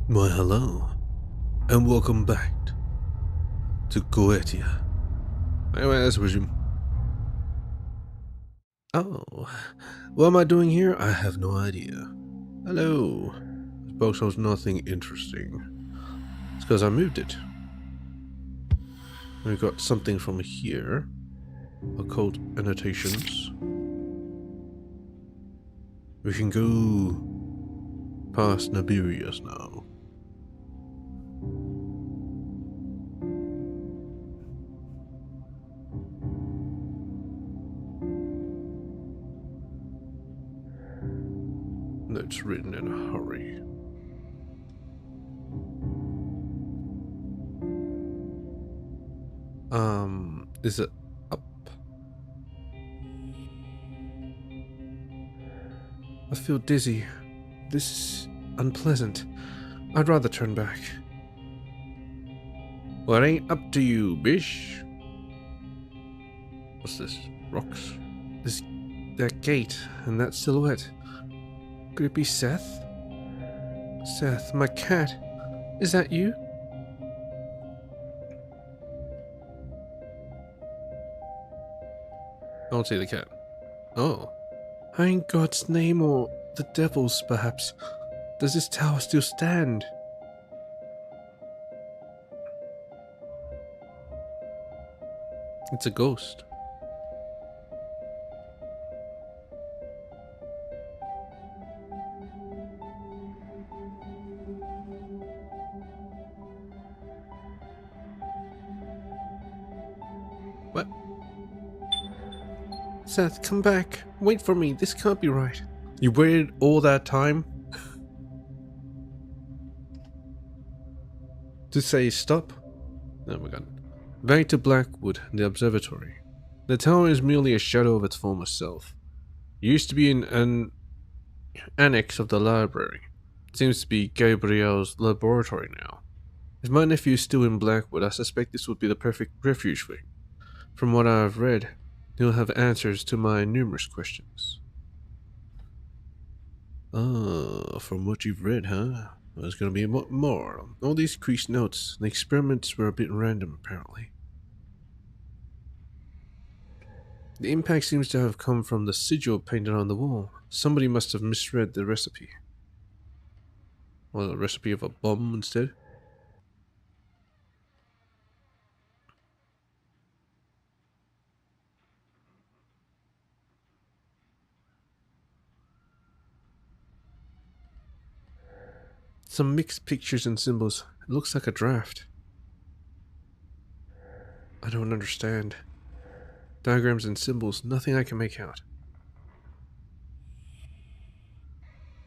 Why, hello, and welcome back to Goetia. Anyway, let's resume. Oh, what am I doing here? I have no idea. Hello. This box shows nothing interesting. It's because I moved it. We got something from here. Occult annotations. We can go past Nibirius now. Notes written in a hurry. Is it up? I feel dizzy. This is unpleasant. I'd rather turn back. Well, it ain't up to you, bish. What's this? Rocks? That gate and that silhouette. Could it be Seth? Seth, my cat. Is that you? I don't see the cat. Oh. In God's name or the devil's, perhaps. Does this tower still stand? It's a ghost. What? Seth, come back. Wait for me. This can't be right. You waited all that time? To say stop? Oh my god. Back to Blackwood, the observatory. The tower is merely a shadow of its former self. It used to be an annex of the library. It seems to be Gabriel's laboratory now. If my nephew is still in Blackwood, I suspect this would be the perfect refuge for him. From what I have read, he'll have answers to my numerous questions. Ah, from what you've read, huh? There's gonna be more. All these creased notes. The experiments were a bit random, apparently. The impact seems to have come from the sigil painted on the wall. Somebody must have misread the recipe. Well, the recipe of a bomb instead? Some mixed pictures and symbols. It looks like a draft. I don't understand. Diagrams and symbols, nothing I can make out.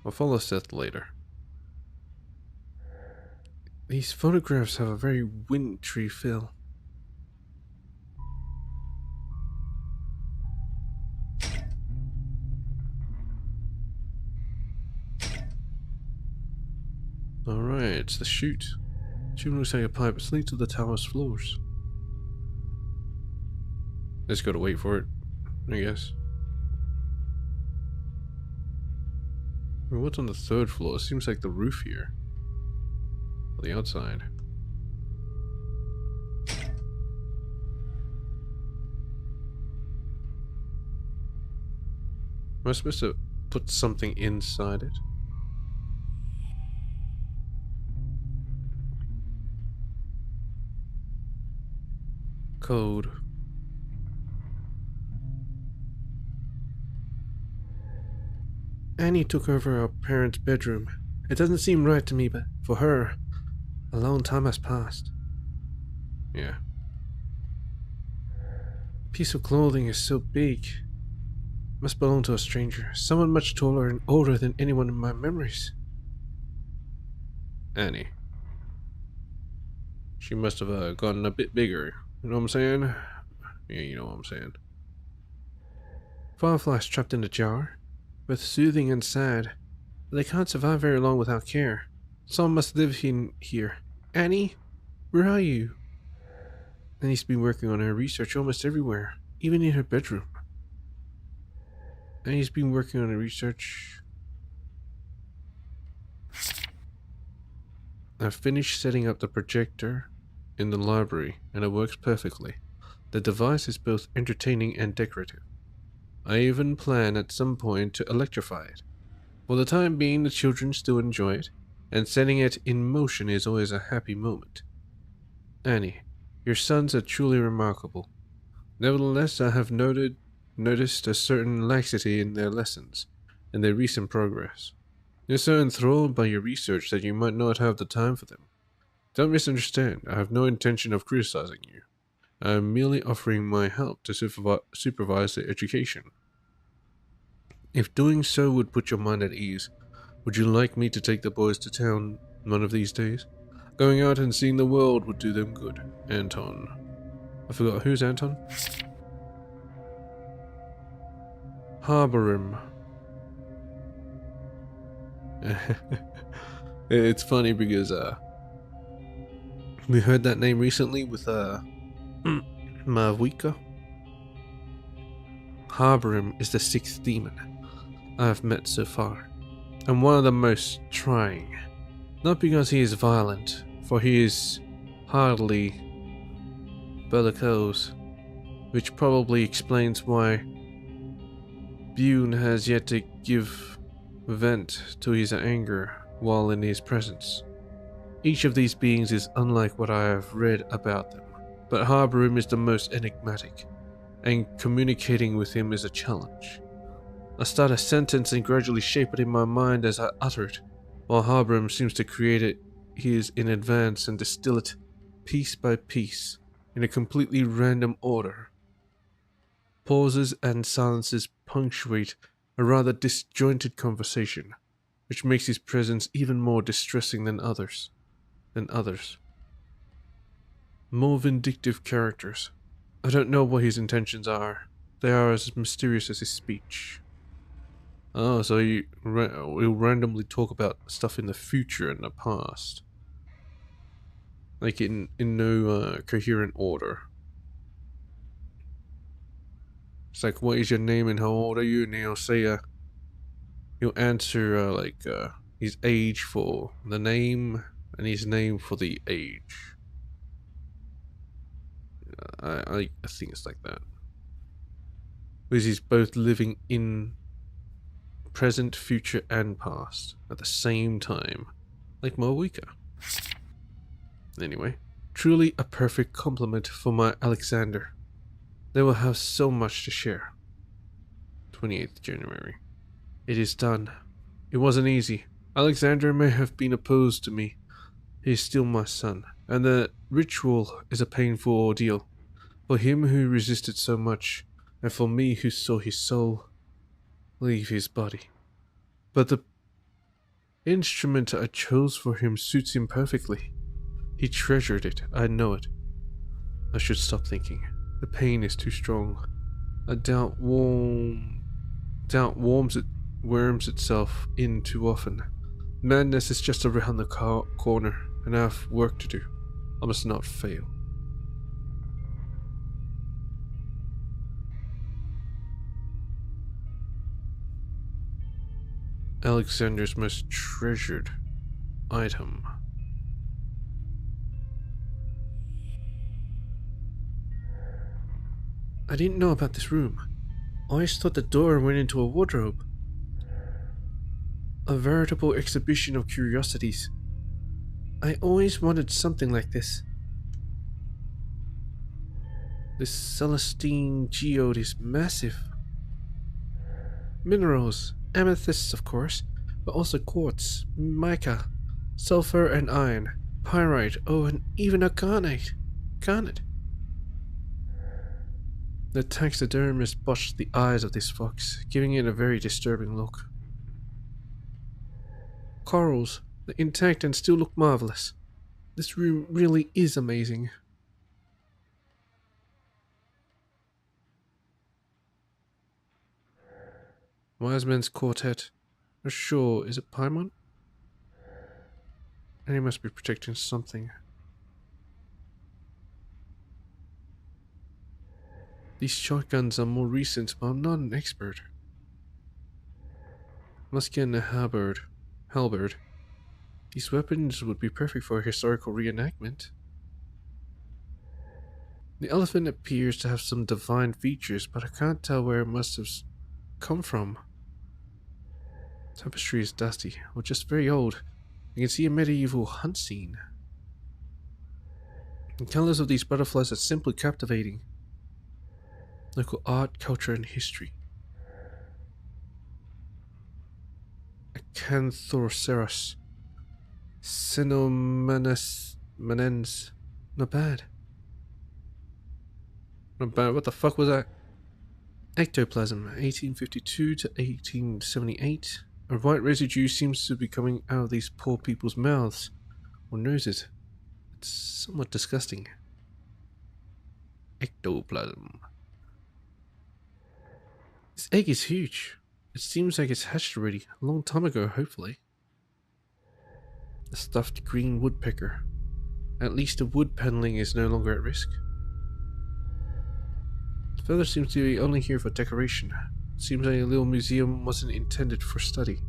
I'll follow Seth later. These photographs have a very wintry feel. Alright, it's the chute. Chute looks like a pipe. It's linked to the tower's floors. Just gotta wait for it, I guess. Well, what's on the third floor? It seems like the roof here. On the outside. Am I supposed to put something inside it? Code. Annie took over our parents' bedroom. It doesn't seem right to me, but for her, a long time has passed. Yeah. A piece of clothing is so big. Must belong to a stranger. Someone much taller and older than anyone in my memories. Annie. She must have gotten a bit bigger. You know what I'm saying? Yeah, you know what I'm saying. Fireflies trapped in the jar. Both soothing and sad. But they can't survive very long without care. Someone must live in here. Annie? Where are you? Annie's been working on her research almost everywhere. Even in her bedroom. Annie's been working on her research. I've finished setting up the projector in the library and it works perfectly. The device is both entertaining and decorative. I even plan at some point to electrify it. For the time being, the children still enjoy it, and setting it in motion is always a happy moment. Annie, your sons are truly remarkable. Nevertheless, I have noticed a certain laxity in their lessons and their recent progress. You're so enthralled by your research that you might not have the time for them. Don't misunderstand, I have no intention of criticizing you. I am merely offering my help to supervise their education. If doing so would put your mind at ease, would you like me to take the boys to town one of these days? Going out and seeing the world would do them good. Anton. I forgot, who's Anton? Harborim. It's funny because we heard that name recently with Mavwika. Harborim is the sixth demon I have met so far, and one of the most trying. Not because he is violent, for he is hardly bellicose, which probably explains why Bune has yet to give vent to his anger while in his presence. Each of these beings is unlike what I have read about them, but Harborim is the most enigmatic, and communicating with him is a challenge. I start a sentence and gradually shape it in my mind as I utter it, while Harborim seems to create it his in advance and distill it piece by piece in a completely random order. Pauses and silences punctuate a rather disjointed conversation, which makes his presence even more distressing than others. More vindictive characters. I don't know what his intentions are. They are as mysterious as his speech. Oh, so we'll randomly talk about stuff in the future and the past. Like in no coherent order. It's like, what is your name and how old are you? And he'll say, he'll answer his age for the name and his name for the age. I think it's like that. Because he's both living in present, future, and past at the same time, like Moika. Anyway, truly a perfect compliment for my Alexander. They will have so much to share. 28th January. It is done. It wasn't easy. Alexander may have been opposed to me. He is still my son, and the ritual is a painful ordeal. For him who resisted so much, and for me who saw his soul leave his body. But the instrument I chose for him suits him perfectly. He treasured it, I know it. I should stop thinking. The pain is too strong. A doubt worms itself in too often. Madness is just around the corner, and I have work to do. I must not fail. Alexander's most treasured item. I didn't know about this room. I always thought the door went into a wardrobe. A veritable exhibition of curiosities. I always wanted something like this. This Celestine geode is massive. Minerals, amethysts of course, but also quartz, mica, sulfur and iron, pyrite, oh, and even a garnet. The taxidermist botched the eyes of this fox, giving it a very disturbing look. Corals, they're intact and still look marvelous. This room really is amazing. Wise Man's Quartet. Not sure, is it Paimon? And he must be protecting something. These shotguns are more recent, but I'm not an expert. Must get a halberd. These weapons would be perfect for a historical reenactment. The elephant appears to have some divine features, but I can't tell where it must have come from. Tapestry is dusty, or just very old. You can see a medieval hunt scene. The colors of these butterflies are simply captivating. Local art, culture, and history. Acanthoceros. Cinomenes. Not bad. Not bad. What the fuck was that? Ectoplasm, 1852 to 1878. A white residue seems to be coming out of these poor people's mouths or noses. It's somewhat disgusting. Ectoplasm. This egg is huge. It seems like it's hatched already, a long time ago, hopefully. A stuffed green woodpecker. At least the wood paneling is no longer at risk. The feather seems to be only here for decoration. Seems like a little museum wasn't intended for study.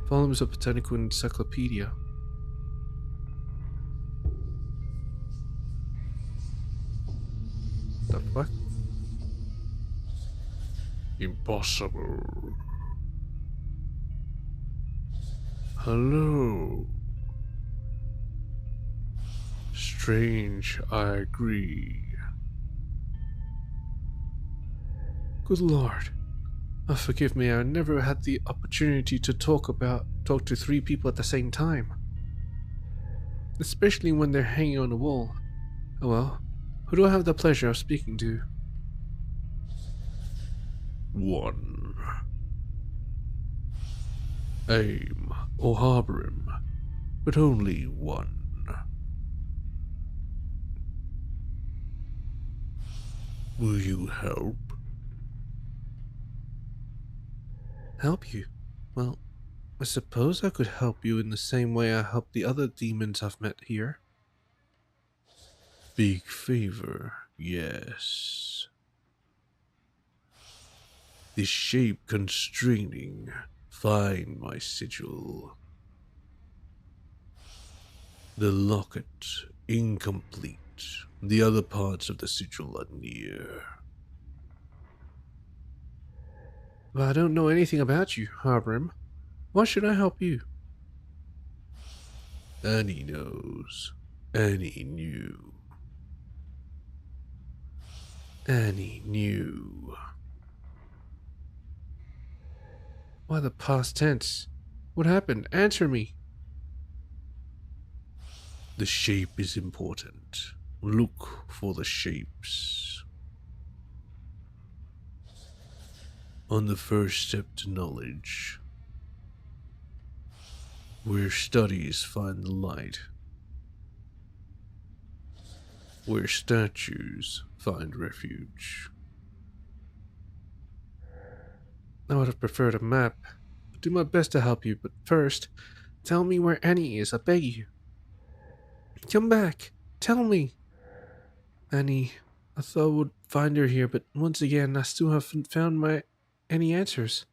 Volumes of botanical encyclopedia. The fuck? Impossible. Hello. Strange, I agree. Good Lord. Forgive me, I never had the opportunity to talk to three people at the same time. Especially when they're hanging on the wall. Oh well, who do I have the pleasure of speaking to? One. Aim or harbor him, but only one. Will you help? Help you? Well, I suppose I could help you in the same way I helped the other demons I've met here. Big favor, yes. This shape constraining. Find my sigil. The locket, incomplete. The other parts of the sigil are near. But I don't know anything about you, Harbrim. Why should I help you? Annie knows. Annie knew. Annie knew. Why the past tense? What happened? Answer me. The shape is important. Look for the shapes. On the first step to knowledge, where studies find the light, where statues find refuge. I would have preferred a map. I'll do my best to help you, but first, tell me where Annie is, I beg you. Come back, tell me. Annie, I thought I would find her here, but once again, I still haven't found any answers.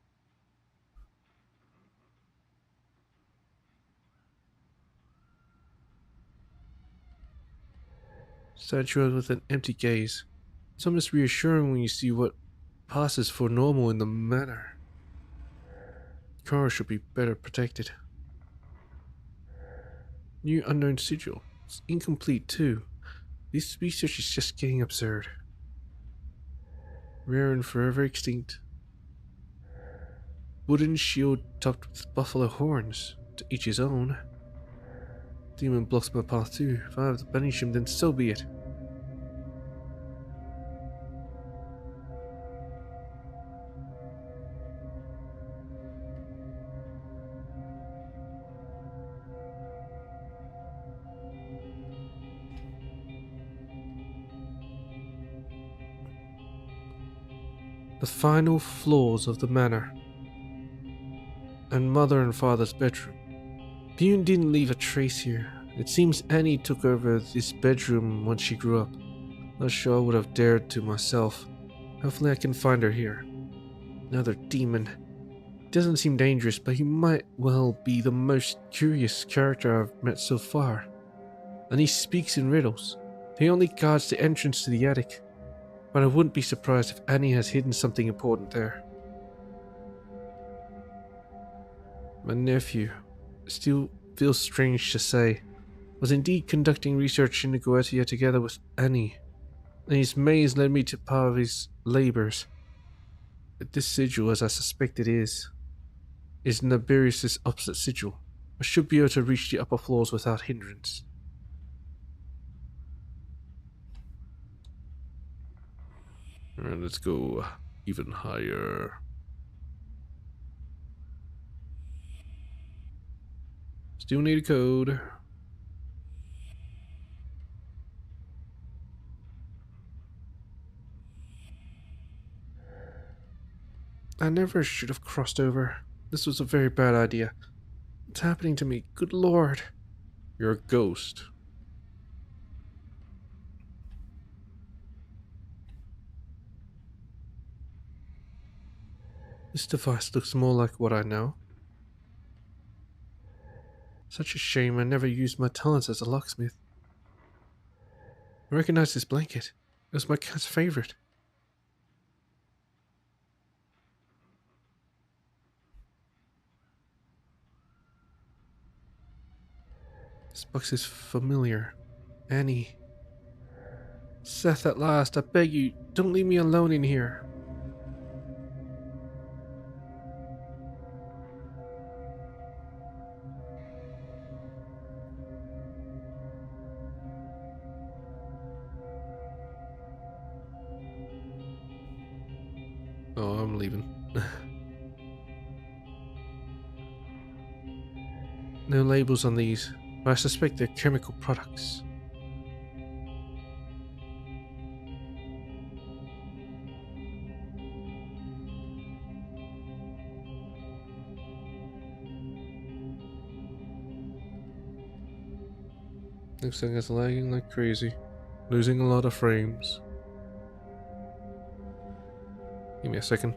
Statue with an empty gaze. It's almost reassuring when you see what passes for normal in the manor. Cars should be better protected. New unknown sigil. It's incomplete too. This research is just getting absurd. Rare and forever extinct. Wooden shield topped with buffalo horns. To each his own. Demon blocks my path too. If I have to banish him, then so be it. The final floors of the manor. And mother and father's bedroom. Bune didn't leave a trace here. It seems Annie took over this bedroom when she grew up. Not sure I would have dared to myself. Hopefully I can find her here. Another demon. doesn't seem dangerous, but he might well be the most curious character I've met so far. And he speaks in riddles. He only guards the entrance to the attic, but I wouldn't be surprised if Annie has hidden something important there. My nephew, still feels strange to say, was indeed conducting research in Goetia together with Annie, and his maze led me to part of his labours. This sigil, as I suspect it is Naberius' opposite sigil. I should be able to reach the upper floors without hindrance. Alright, let's go even higher. Still need a code. I never should have crossed over. This was a very bad idea. What's happening to me? Good lord. You're a ghost. This device looks more like what I know. Such a shame I never used my talents as a locksmith. I recognize this blanket. It was my cat's favorite. This box is familiar. Annie. Seth, at last, I beg you, don't leave me alone in here. Oh, I'm leaving. No labels on these, but I suspect they're chemical products. Looks like it's lagging like crazy. Losing a lot of frames. Give me a second.